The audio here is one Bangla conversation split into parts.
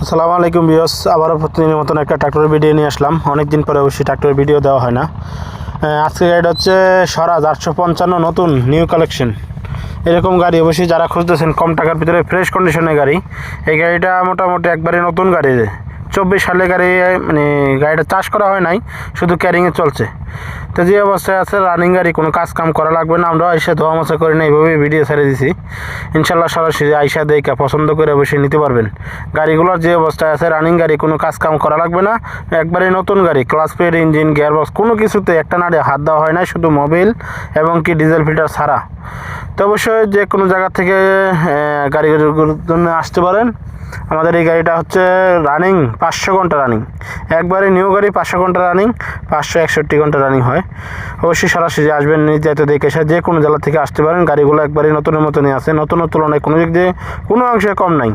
আসসালামু আলাইকুম ভিউয়ার্স, আবারও প্রতিদিনের মতন একটা ট্রাক্টরের ভিডিও নিয়ে আসলাম। অনেক দিন পরে অবশ্যই ট্রাক্টরের ভিডিও দেওয়া হয় না। আজকে গাড়িটা হচ্ছে স্বরাজ 855 নতুন নিউ কালেকশন। এরকম গাড়ি অবশ্যই যারা খুঁজতেছেন কম টাকার ভিতরে ফ্রেশ কন্ডিশনের গাড়ি, এই গাড়িটা মোটামুটি একবারে নতুন গাড়ি। 24 সালে গাড়ি, মানে গাড়িটা চাষ করা হয় নাই, শুধু ক্যারিংয়ে চলছে। তো যে অবস্থায় আছে রানিং গাড়ি, কোনো কাজ কাম করা লাগবে না। আমরা এসে ধোয়া মোছা করে না, এইভাবে ভিডিও ছেড়ে দিছি। ইনশাল্লাহ সরাসরি আইসা দেখে পছন্দ করে অবশ্যই নিতে পারবেন। গাড়িগুলোর যে অবস্থায় আছে রানিং গাড়ি, কোনো কাজ কাম করা লাগবে না, একবারে নতুন গাড়ি। ক্লাস প্লেট, ইঞ্জিন, গিয়ারবক্স কোনো কিছুতে একটা নাড়ে হাত দেওয়া হয় না, শুধু মোবিল এবং কি ডিজেল ফিল্টার ছাড়া। তো অবশ্যই যে কোনো জায়গা থেকে গাড়ির জন্য আসতে পারেন। আমাদের এই গাড়িটা হচ্ছে রানিং 500 ঘন্টা রানিং, একবারে নিউ গাড়ি। 500 ঘন্টা রানিং, 561 ঘন্টা রানিং হয়। অবশ্যই সরাসরি আসবেন, নিজে দেখে এসে যে কোনো জেলা থেকে আসতে পারেন। গাড়িগুলো একবারে নতুনের মতনই আছে, নতুনের তুলনায় কোনো দিক দিয়ে কোনো অংশে কম নাই।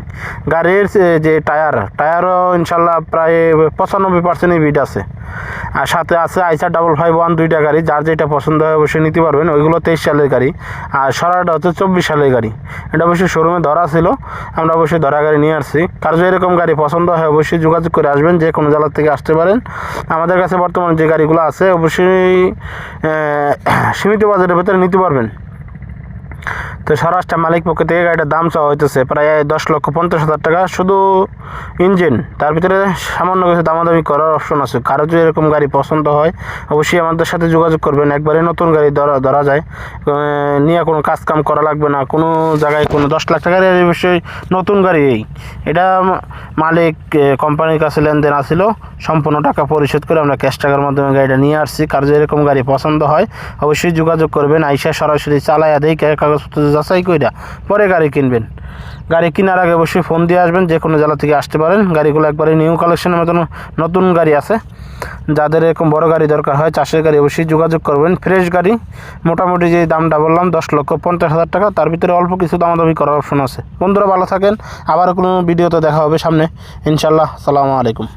গাড়ির যে টায়ারও ইনশাল্লাহ প্রায় 95% বিট আছে। আর সাথে আছে আইসার 551 দুইটা গাড়ি, যার যেটা পছন্দ হয় অবশ্যই নিতে পারবেন। ওইগুলো 23 সালের গাড়ি, আর সরাটা হচ্ছে 24 সালের গাড়ি। এটা অবশ্যই শোরুমে ধরা ছিল, আমরা অবশ্যই ধরা গাড়ি নিয়ে আসছি। কার যদি এরকম গাড়ি পছন্দ হয় অবশ্যই যোগাযোগ করে আসবেন, যে কোনো জেলা থেকে আসতে পারেন। আমাদের কাছে বর্তমানে যে গাড়িগুলো আছে অবশ্যই সীমিত বাজারের ভেতরে নিতে পারবেন। তো স্বরাজটা মালিক পক্ষ থেকে গাড়িটার দাম চাওয়া হইতেছে প্রায় 10,50,000 টাকা, শুধু ইঞ্জিন। তার ভিতরে সামান্য কিছু দামাদামি করার অপশন আছে। কারো যদি এরকম গাড়ি পছন্দ হয় অবশ্যই আমাদের সাথে যোগাযোগ করবেন। একবারে নতুন গাড়ি ধরা যায়, নিয়ে কোনো কাজ কাম করা লাগবে না। কোনো জায়গায় কোনো 10 লাখ টাকার অবশ্যই নতুন গাড়ি। এটা মালিক কোম্পানির কাছে লেনদেন আসছিল, সম্পূর্ণ টাকা পরিশোধ করে আমরা ক্যাশ টাকার মাধ্যমে গাড়িটা নিয়ে আসছি। কারো যদি এরকম গাড়ি পছন্দ হয় অবশ্যই যোগাযোগ করবেন। আইসা সরাসরি চালাইয়া দেখে কাগজপত্র যাচাই কইরা পরে গাড়ি কিনবেন। গাড়ি কেনার আগে অবশ্যই ফোন দিয়ে আসবেন, যে কোনো জেলা থেকে আসতে পারেন। গাড়িগুলো একবারে নিউ কালেকশনের মতন নতুন গাড়ি আছে। যাদের এরকম বড় গাড়ি দরকার হয়, চাষের গাড়ি, অবশ্যই যোগাযোগ করবেন। ফ্রেশ গাড়ি, মোটামুটি যে দামটা বললাম 10,50,000 টাকা, তার ভিতরে অল্প কিছু দামাদামি করার অপশন আছে। বন্ধুরা ভালো থাকেন, আবার কোনো ভিডিওতে দেখা হবে সামনে ইনশাল্লাহ। আসসালামু আলাইকুম।